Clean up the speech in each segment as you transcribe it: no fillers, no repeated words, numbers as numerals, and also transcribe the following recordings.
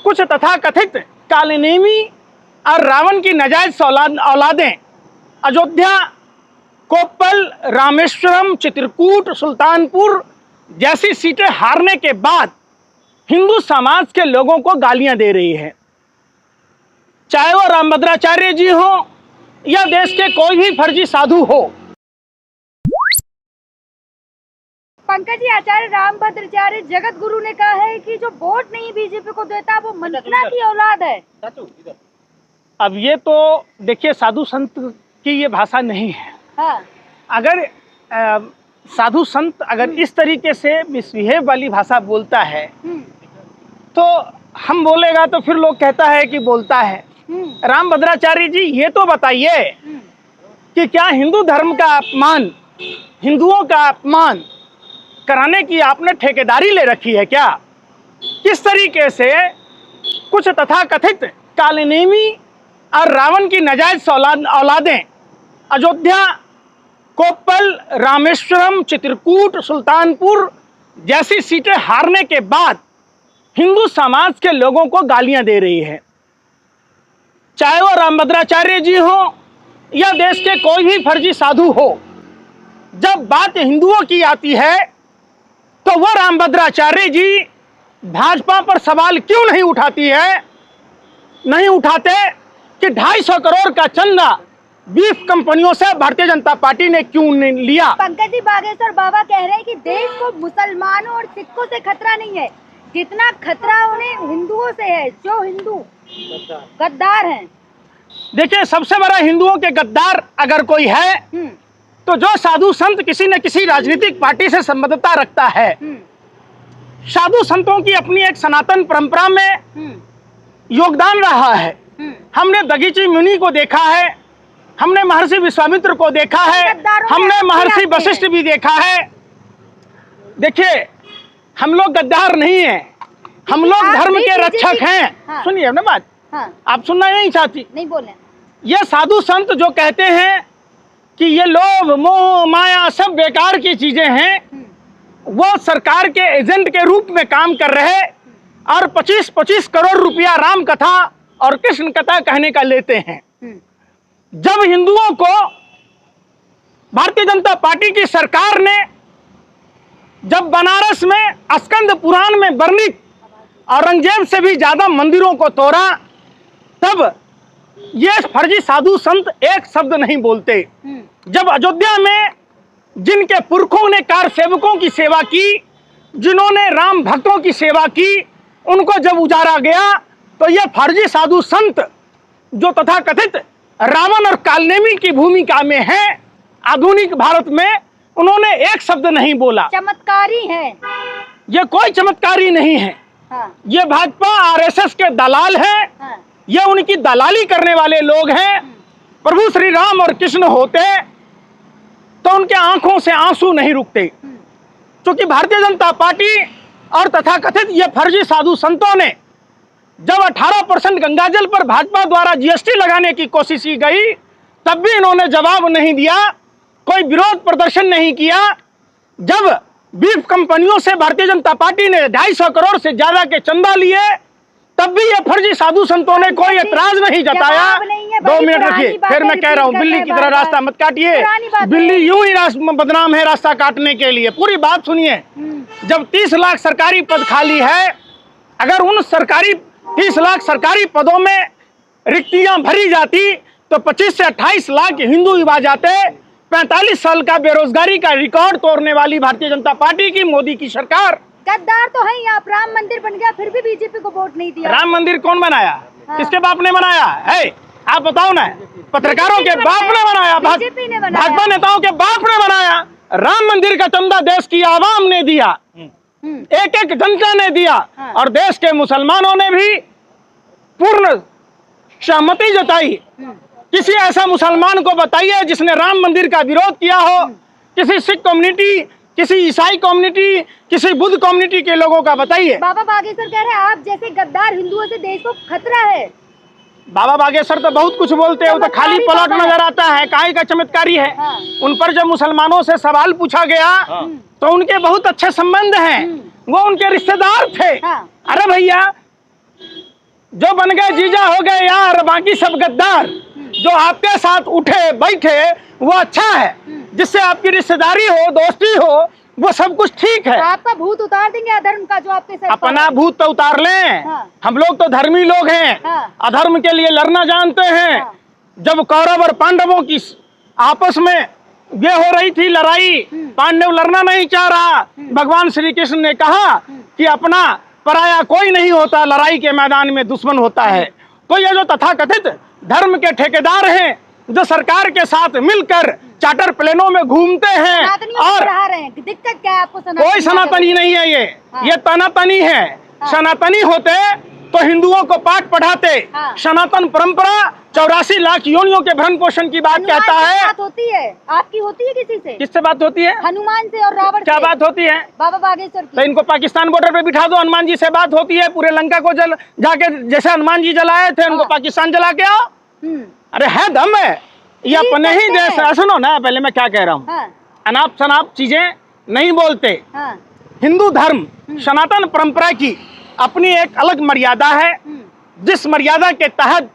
कुछ तथाकथित कालनेमी और रावण की नाजायज औलादें अयोध्या, कोप्पल, रामेश्वरम, चित्रकूट, सुल्तानपुर जैसी सीटें हारने के बाद हिंदू समाज के लोगों को गालियां दे रही है, चाहे वो रामभद्राचार्य जी हो या देश के कोई भी फर्जी साधु हो। पंकज जी, आचार्य रामभद्राचार्य जगत गुरु ने कहा है कि जो वोट नहीं बीजेपी को देता वो मंथना की औलाद है। अब ये तो देखिए, साधु संत की ये भाषा नहीं है। हाँ। अगर साधु संत अगर इस तरीके से मिसबिहेव वाली भाषा बोलता है तो हम बोलेगा तो फिर लोग कहता है कि बोलता है। रामभद्राचार्य जी, ये तो बताइए कि क्या हिंदू धर्म का अपमान, हिंदुओं का अपमान कराने की आपने ठेकेदारी ले रखी है क्या? किस तरीके से कुछ तथाकथित कालनेमी और रावण की नाजायज औलादें अयोध्या, कोप्पल, रामेश्वरम, चित्रकूट, सुल्तानपुर जैसी सीटें हारने के बाद हिंदू समाज के लोगों को गालियां दे रही है, चाहे वो रामभद्राचार्य जी हो या देश के कोई भी फर्जी साधु हो। जब बात हिंदुओं की आती है तो वो रामभद्राचार्य जी भाजपा पर सवाल क्यों नहीं उठाती है? नहीं उठाते कि 250 करोड़ का चंदा 20 कंपनियों से भारतीय जनता पार्टी ने क्यों नहीं लिया? पंकज जी, बागेश्वर बाबा कह रहे हैं कि देश को मुसलमानों और सिखों से खतरा नहीं है, जितना खतरा उन्हें हिंदुओं से है, जो हिंदू गद्दार हैं। देखिए, सबसे बड़ा हिंदुओं के गद्दार अगर कोई है तो जो साधु संत किसी न किसी राजनीतिक पार्टी से संबद्धता रखता है। साधु संतों की अपनी एक सनातन परंपरा में योगदान रहा है। हमने दगीची मुनि को देखा है, हमने महर्षि विश्वामित्र को देखा है, हमने महर्षि वशिष्ठ भी देखा है। देखिए, हम लोग गद्दार नहीं हैं, हम लोग धर्म के रक्षक हैं। हाँ। सुनिए ना बात। हाँ। आप सुनना नहीं चाहती? नहीं बोले। ये साधु संत जो कहते हैं कि ये लोभ, मोह, माया सब बेकार की चीजें हैं, वो सरकार के एजेंट के रूप में काम कर रहे और 25-25 करोड़ रुपया राम कथा और कृष्ण कथा कहने का लेते हैं। जब हिंदुओं को भारतीय जनता पार्टी की सरकार ने जब बनारस में स्कंद पुराण में वर्णित औरंगजेब से भी ज्यादा मंदिरों को तोड़ा, तब ये फर्जी साधु संत एक शब्द नहीं बोलते। जब अयोध्या में जिनके पुरखों ने कार सेवकों की सेवा की, जिन्होंने राम भक्तों की सेवा की, उनको जब उजाड़ा गया तो ये फर्जी साधु संत जो तथाकथित रावण और कालनेमी की भूमिका में है आधुनिक भारत में, उन्होंने एक शब्द नहीं बोला। चमत्कारी है ये, कोई चमत्कारी नहीं है। हाँ। ये भाजपा आरएसएस के दलाल हैं। हाँ। ये उनकी दलाली करने वाले लोग हैं। प्रभु श्री राम और कृष्ण होते तो उनके आंखों से आंसू नहीं रुकते, क्योंकि भारतीय जनता पार्टी और तथाकथित ये फर्जी साधु संतों ने जब 18% गंगाजल पर भाजपा द्वारा जीएसटी लगाने की कोशिश की गई, तब भी इन्होंने जवाब नहीं दिया, कोई विरोध प्रदर्शन नहीं किया। जब 20 कंपनियों से भारतीय जनता पार्टी ने 250 करोड़ से ज्यादा के चंदा लिए, तब भी ये फर्जी साधु संतों ने कोई एतराज नहीं जताया। 2 मिनट रखिए, फिर मैं कह रहा हूँ, बिल्ली की तरह रास्ता मत काटिए। बिल्ली यूं ही बदनाम है रास्ता काटने के लिए। पूरी बात सुनिए। जब 30 लाख सरकारी पद खाली है, अगर उन 30 लाख सरकारी पदों में रिक्तियां भरी जाती तो 25 से 28 लाख हिंदू युवा जाते। 45 साल का बेरोजगारी का रिकॉर्ड तोड़ने वाली भारतीय जनता पार्टी की, मोदी की सरकार गद्दार तो है। यहाँ राम मंदिर बन गया, फिर भी बीजेपी को वोट नहीं दिया। राम मंदिर कौन बनाया? हाँ। किसके बाप ने बनाया है? आप बताओ ना। पत्रकारों के बाप ने बनाया, भाजपा नेताओं के बाप ने बनाया। राम मंदिर का चंदा देश की आवाम ने दिया, एक एक जनता ने दिया। हाँ। और देश के मुसलमानों ने भी पूर्ण सहमति जताई। किसी ऐसा मुसलमान को बताइए जिसने राम मंदिर का विरोध किया हो? किसी सिख कम्युनिटी, किसी ईसाई कम्युनिटी, किसी बुद्ध कम्युनिटी के लोगों का बताइए। बाबा बागेश्वर कह रहे हैं आप जैसे गद्दार हिंदुओं से देश को खतरा है। बाबा बागेश्वर तो बहुत कुछ बोलते हैं, वो तो खाली पलट नजर आता है। काहे का चमत्कारी है। हाँ। उन पर जब मुसलमानों से सवाल पूछा गया तो उनके बहुत अच्छे संबंध हैं, वो उनके रिश्तेदार थे। हाँ। अरे भैया, जो बन गए जीजा हो गए यार, बाकी सब गद्दार। जो आपके साथ उठे बैठे वो अच्छा है, जिससे आपकी रिश्तेदारी हो, दोस्ती हो, वो सब कुछ ठीक है। आपका भूत उतार देंगे अधर्म का जो आपके सर पर अपना है। भूत तो उतार लें। हाँ। हम लोग तो धर्मी लोग हैं, हाँ। अधर्म के लिए लड़ना जानते हैं। हाँ। जब कौरव और पांडवों की आपस में ये हो रही थी लड़ाई, पांडव लड़ना नहीं चाह रहा, भगवान श्री कृष्ण ने कहा कि अपना पराया कोई नहीं होता, लड़ाई के मैदान में दुश्मन होता है। तो ये जो तथाकथित धर्म के ठेकेदार हैं, जो सरकार के साथ मिलकर चार्टर प्लेनों में घूमते हैं सनातनियों को और पढ़ा रहे हैं, दिक्कत क्या है आपको? कोई सनातनी नहीं है, ये तनातनी है। सनातनी होते तो हिंदुओं को पाठ पढ़ाते। हाँ। सनातन परंपरा 84 लाख योनियों के भरण पोषण की बात हनुमान कहता से है। बात होती है आपकी? होती है किसी से? किससे बात होती है? हनुमान से और रावण क्या से। बात होती है? बाबा बागेश्वर तो की। इनको पाकिस्तान बॉर्डर पे बिठा दो, हनुमान जी से बात होती है। पूरे लंका को जाके जैसे हनुमान जी जलाए थे, उनको पाकिस्तान जला के आओ। अरे है दम है, ये अपने ही देश है। सुनो ना, पहले मैं क्या कह रहा हूँ, हाँ। अनाप शनाप चीजें नहीं बोलते। हाँ। हिंदू धर्म सनातन परंपरा की अपनी एक अलग मर्यादा है, जिस मर्यादा के तहत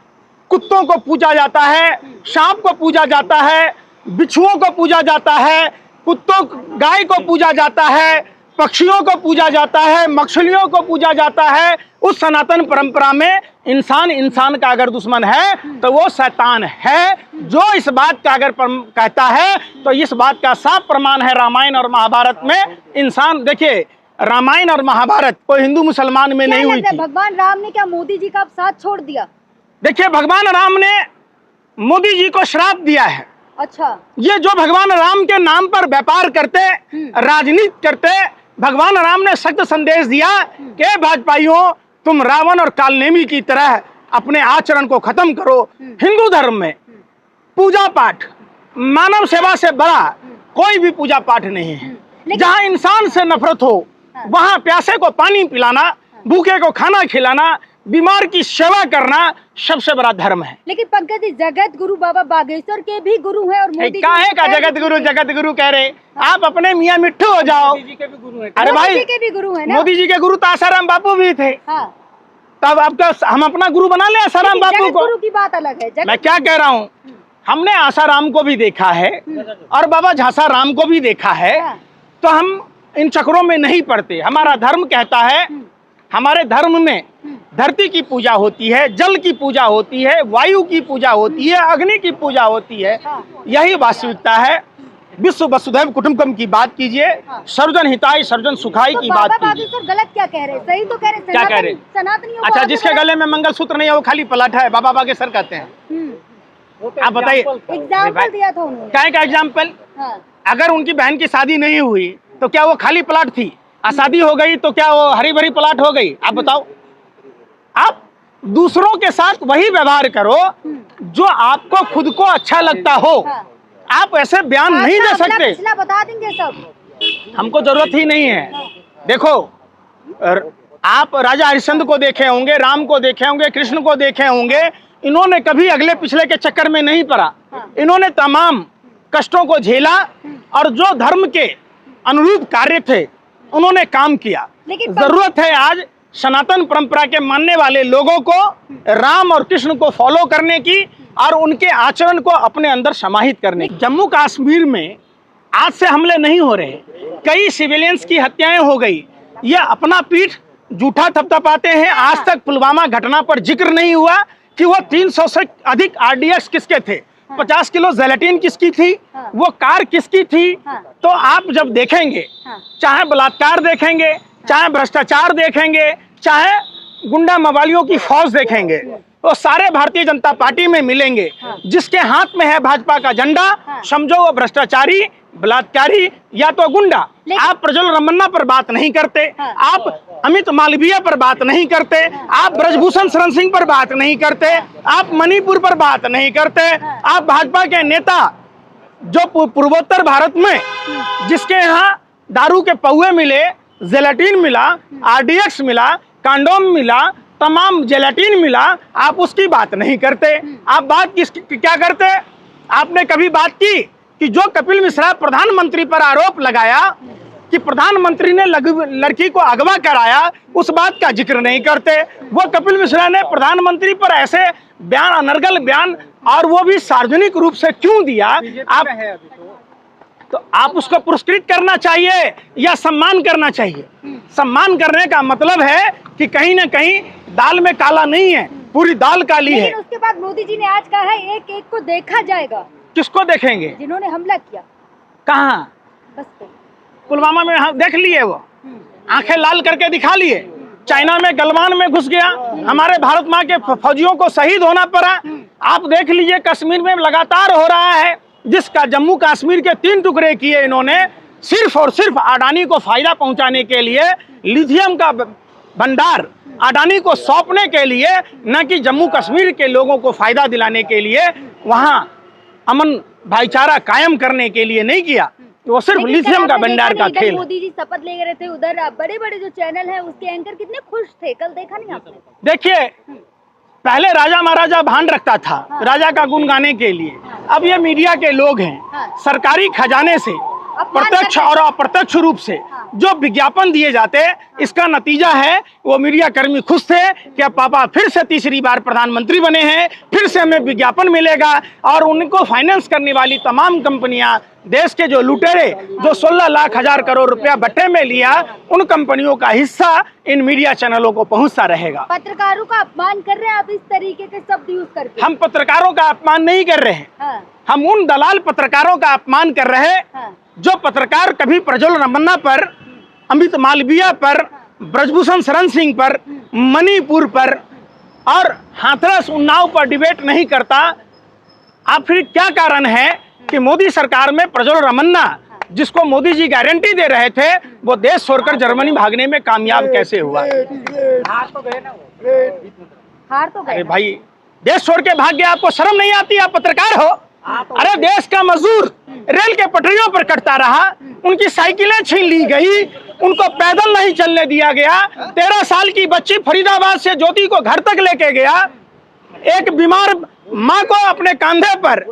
कुत्तों को पूजा जाता है, सांप को पूजा जाता है, बिच्छुओं को पूजा जाता है, कुत्तों गाय को पूजा जाता है, पक्षियों को पूजा जाता है, मछलियों को पूजा जाता है। उस सनातन परंपरा में इंसान का अगर दुश्मन है तो वो शैतान है। जो इस बात का अगर कहता है तो इस बात का साफ प्रमाण है रामायण और महाभारत में। इंसान देखिए, रामायण और महाभारत कोई हिंदू मुसलमान में नहीं हुई थी। भगवान राम ने क्या मोदी जी का साथ छोड़ दिया? देखिए, भगवान राम ने मोदी जी को श्राप दिया है। अच्छा। ये जो भगवान राम के नाम पर व्यापार करते, राजनीति करते, भगवान राम ने सख्त संदेश दिया कि भाजपाइयों, तुम रावण और कालनेमी की तरह अपने आचरण को खत्म करो। हिंदू धर्म में पूजा पाठ मानव सेवा से बड़ा कोई भी पूजा पाठ नहीं है। जहाँ इंसान से नफरत हो, वहाँ प्यासे को पानी पिलाना, भूखे को खाना खिलाना, बीमार की सेवा करना सबसे बड़ा धर्म है। लेकिन पंकज जी, जगत गुरु बाबा बागेश्वर के भी गुरु हैं और मोदी काहे का जगत गुरु कह रहे? आप अपने मियाँ मिट्ठू हो जाओ। अरे भाई, मोदी जी के भी गुरु हैं ना? मोदी जी के गुरु तो आसाराम बापू भी थे। हाँ। तब आपका हम अपना गुरु बना ले आसाराम बापू को। गुरु की बात अलग है। मैं क्या कह रहा हूँ, हमने आसाराम को भी देखा है और बाबा झांसा राम को भी देखा है। तो हम इन चक्रों में नहीं पड़ते। हमारा धर्म कहता है, हमारे धर्म में धरती की पूजा होती है, जल की पूजा होती है, वायु की पूजा होती है, अग्नि की पूजा होती है। यही वास्तविकता है। विश्व वसुधैव कुटुंबकम की बात कीजिए, सर्वजन हिताय सर्वजन सुखाय की बात कीजिए। बाबा गलत क्या कह रहे हैं? सही तो कह रहे हैं। क्या कह रहे? सनातनियों। अच्छा, जिसके गले में मंगलसूत्र नहीं है वो खाली पलट है, बाबा बागेश्वर कहते हैं। आप बताइए। एग्जाम्पल दिया था उन्होंने। क्या का एग्जाम्पल? अगर उनकी बहन की शादी नहीं हुई तो क्या वो खाली प्लाट थी? शादी हो गई तो क्या वो हरी भरी प्लाट हो गई? आप बताओ। आप दूसरों के साथ वही व्यवहार करो जो आपको खुद को अच्छा लगता हो। आप ऐसे बयान नहीं दे सकते। पिछला बता देंगे सब। हमको जरूरत ही नहीं है। देखो, आप राजा हरिश्चंद्र को देखे होंगे, राम को देखे होंगे, कृष्ण को देखे होंगे। इन्होंने कभी अगले पिछले के चक्कर में नहीं पड़ा। इन्होंने तमाम कष्टों को झेला और जो धर्म के अनुरूप कार्य थे उन्होंने काम किया। लेकिन जरूरत है आज सनातन परंपरा के मानने वाले लोगों को राम और कृष्ण को फॉलो करने की और उनके आचरण को अपने अंदर समाहित करने की। जम्मू कश्मीर में आज से हमले नहीं हो रहे, कई सिविलियंस की हत्याएं हो गई। ये अपना पीठ जूठा थपथपाते हैं। आज तक पुलवामा घटना पर जिक्र नहीं हुआ कि वो 300 से अधिक RDX किसके थे, 50 किलो जेलेटिन किसकी थी, वो कार किसकी थी। तो आप जब देखेंगे, चाहे बलात्कार देखेंगे, चाहे भ्रष्टाचार देखेंगे, चाहे गुंडा मवालियों की फौज देखेंगे, वो सारे भारतीय जनता पार्टी में मिलेंगे। जिसके हाथ में है भाजपा का झंडा, समझो वो भ्रष्टाचारी, बलात्कारी या तो गुंडा। आप प्रज्वल रमन्ना पर बात नहीं करते, आप अमित मालवीय पर बात नहीं करते, आप ब्रजभूषण शरण सिंह पर बात नहीं करते, आप मणिपुर पर बात नहीं करते। आप भाजपा के नेता जो पूर्वोत्तर भारत में जिसके यहाँ दारू के पौए मिले, जेलेटिन मिला, RDX मिला, कंडोम मिला, तमाम जेलेटिन मिला, आप उसकी बात नहीं करते। आप बात क्या करते? आपने कभी बात की कि जो कपिल मिश्रा प्रधानमंत्री पर आरोप लगाया कि प्रधानमंत्री ने लड़की को अगवा कराया, उस बात का जिक्र नहीं करते। वो कपिल मिश्रा ने प्रधानमंत्री पर ऐसे बयान, अनर्गल बयान, और वो भी सार्वजनिक रूप से क्यों दिया? आप तो आप उसको पुरस्कृत करना चाहिए या सम्मान करना चाहिए? सम्मान करने का मतलब है कि कहीं ना कहीं दाल में काला नहीं है, पूरी दाल काली है। लेकिन उसके बाद मोदी जी ने आज कहा है एक एक को देखा जाएगा। किसको देखेंगे? जिन्होंने हमला किया। कहाँ? बस पे। पुलवामा में देख लिए, वो आंखें लाल करके दिखा लिए। चाइना में गलवान में घुस गया, हमारे भारत माँ के फौजियों को शहीद होना पड़ा। आप देख लीजिए कश्मीर में लगातार हो रहा है, जिसका जम्मू कश्मीर के 3 टुकड़े किए इन्होंने सिर्फ और सिर्फ अडानी को फायदा पहुंचाने के लिए। लिथियम का भंडार अडानी को सौंपने के लिए, न कि जम्मू कश्मीर के लोगों को फायदा दिलाने के लिए, वहां अमन भाईचारा कायम करने के लिए नहीं किया। वो सिर्फ लिथियम का भंडार का खेल। मोदी जी शपथ ले रहे थे, उधर बड़े बड़े जो चैनल हैं उसके एंकर कितने खुश थे, कल देखा नहीं आपने? देखिए, पहले राजा महाराजा भान रखता था राजा का गुण गाने के लिए, अब ये मीडिया के लोग हैं। सरकारी खजाने से प्रत्यक्ष और अप्रत्यक्ष रूप से जो विज्ञापन दिए जाते, इसका नतीजा है वो मीडिया कर्मी खुश थे कि अब पापा फिर से तीसरी बार प्रधानमंत्री बने हैं, फिर से हमें विज्ञापन मिलेगा। और उनको फाइनेंस करने वाली तमाम कंपनियां, देश के जो लुटेरे जो 16 लाख हजार करोड़ रुपया बट्टे में लिया, उन कंपनियों का हिस्सा इन मीडिया चैनलों को पहुंचता रहेगा। पत्रकारों का अपमान कर रहे हैं आप इस तरीके के शब्द यूज करके। हम पत्रकारों का अपमान नहीं कर रहे हैं, हम उन दलाल पत्रकारों का अपमान कर रहे हैं जो पत्रकार कभी प्रज्वल रमन्ना पर, अमित मालवीय पर, ब्रजभूषण शरण सिंह पर, मणिपुर पर और हाथरस उन्नाव पर डिबेट नहीं करता। आप फिर क्या कारण है कि मोदी सरकार में प्रज्वल रमन्ना, जिसको मोदी जी गारंटी दे रहे थे, वो देश छोड़कर जर्मनी भागने में कामयाब कैसे हुआ? हार तो गए। अरे भाई, देश छोड़ के भाग गया, आपको शर्म नहीं आती? आप पत्रकार हो। अरे देश का मजदूर रेल के पटरियों पर कटता रहा, उनकी साइकिलें छीन ली गई, उनको पैदल नहीं चलने दिया गया। 13 साल की बच्ची फरीदाबाद से ज्योति को घर तक लेके गया, एक बीमार माँ को अपने कंधे पर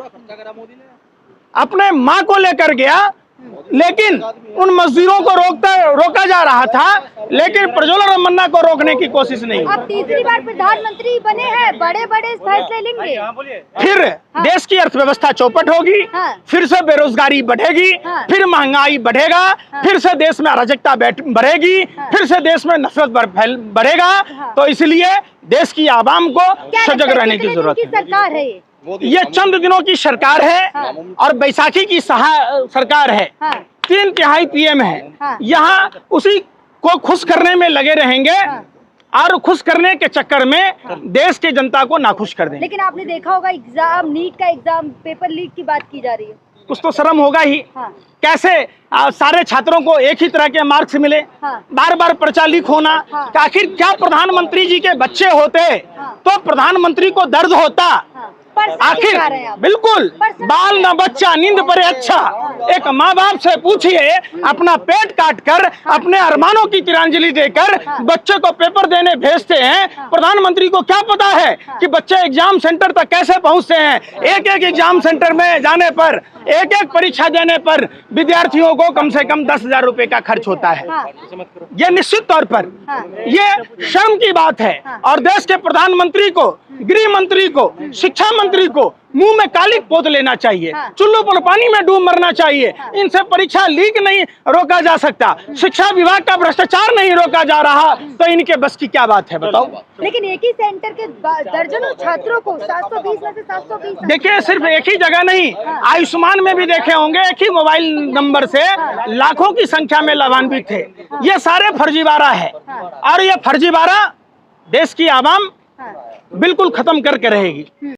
अपने माँ को लेकर गया, लेकिन उन मजदूरों को रोका जा रहा था, लेकिन प्रज्वल रमन्ना को रोकने की कोशिश नहीं। अब तीसरी बार प्रधानमंत्री बने हैं, बड़े बड़े फैसले लेंगे। फिर देश की अर्थव्यवस्था चौपट होगी, फिर से बेरोजगारी बढ़ेगी, फिर महंगाई बढ़ेगा, फिर से देश में अराजकता बढ़ेगी, फिर से देश में नफरत बढ़ेगा। तो इसलिए देश की आवाम को सजग रहने की जरूरत है। सरकार है ये चंद दिनों की सरकार है और बैसाखी की सरकार है। 3 तिहाई पीएम है, यहाँ उसी को खुश करने में लगे रहेंगे और खुश करने के चक्कर में देश के जनता को नाखुश कर देंगे। लेकिन आपने देखा होगा एग्जाम, नीट का एग्जाम पेपर लीक की बात की जा रही है, कुछ तो शर्म होगा ही। कैसे सारे छात्रों को एक ही तरह के मार्क्स मिले, बार बार पर्चा लीक होना। आखिर क्या प्रधानमंत्री जी के बच्चे होते तो प्रधानमंत्री को दर्द होता? आखिर बिल्कुल, बाल न बच्चा नींद परे अच्छा। एक माँ बाप से पूछिए, अपना पेट काट कर, अपने अरमानों की तिरंजलि देकर बच्चे को पेपर देने भेजते हैं। प्रधानमंत्री को क्या पता है कि बच्चे एग्जाम सेंटर तक कैसे पहुंचते हैं? एक एक एग्जाम सेंटर में जाने पर, एक एक परीक्षा देने पर विद्यार्थियों को कम से कम 10,000 रुपए का खर्च होता है। ये निश्चित तौर पर ये शर्म की बात है। और देश के प्रधानमंत्री को, गृह मंत्री को, शिक्षा मंत्री को मुंह में काली पोत लेना चाहिए, चुल्लू पर पानी में डूब मरना चाहिए। इनसे परीक्षा लीक नहीं रोका जा सकता, शिक्षा विभाग का भ्रष्टाचार नहीं रोका जा रहा, तो इनके बस की क्या बात है बताओ? लेकिन एक ही सेंटर के दर्जनों छात्रों को 720 में से 720। देखिए, सिर्फ एक ही जगह नहीं, आयुष्मान में भी देखे होंगे, एक ही मोबाइल नंबर से लाखों की संख्या में लाभान्वित थे। ये सारे फर्जीवाड़ा है और ये फर्जीवाड़ा देश की आवाम बिल्कुल खत्म करके रहेगी।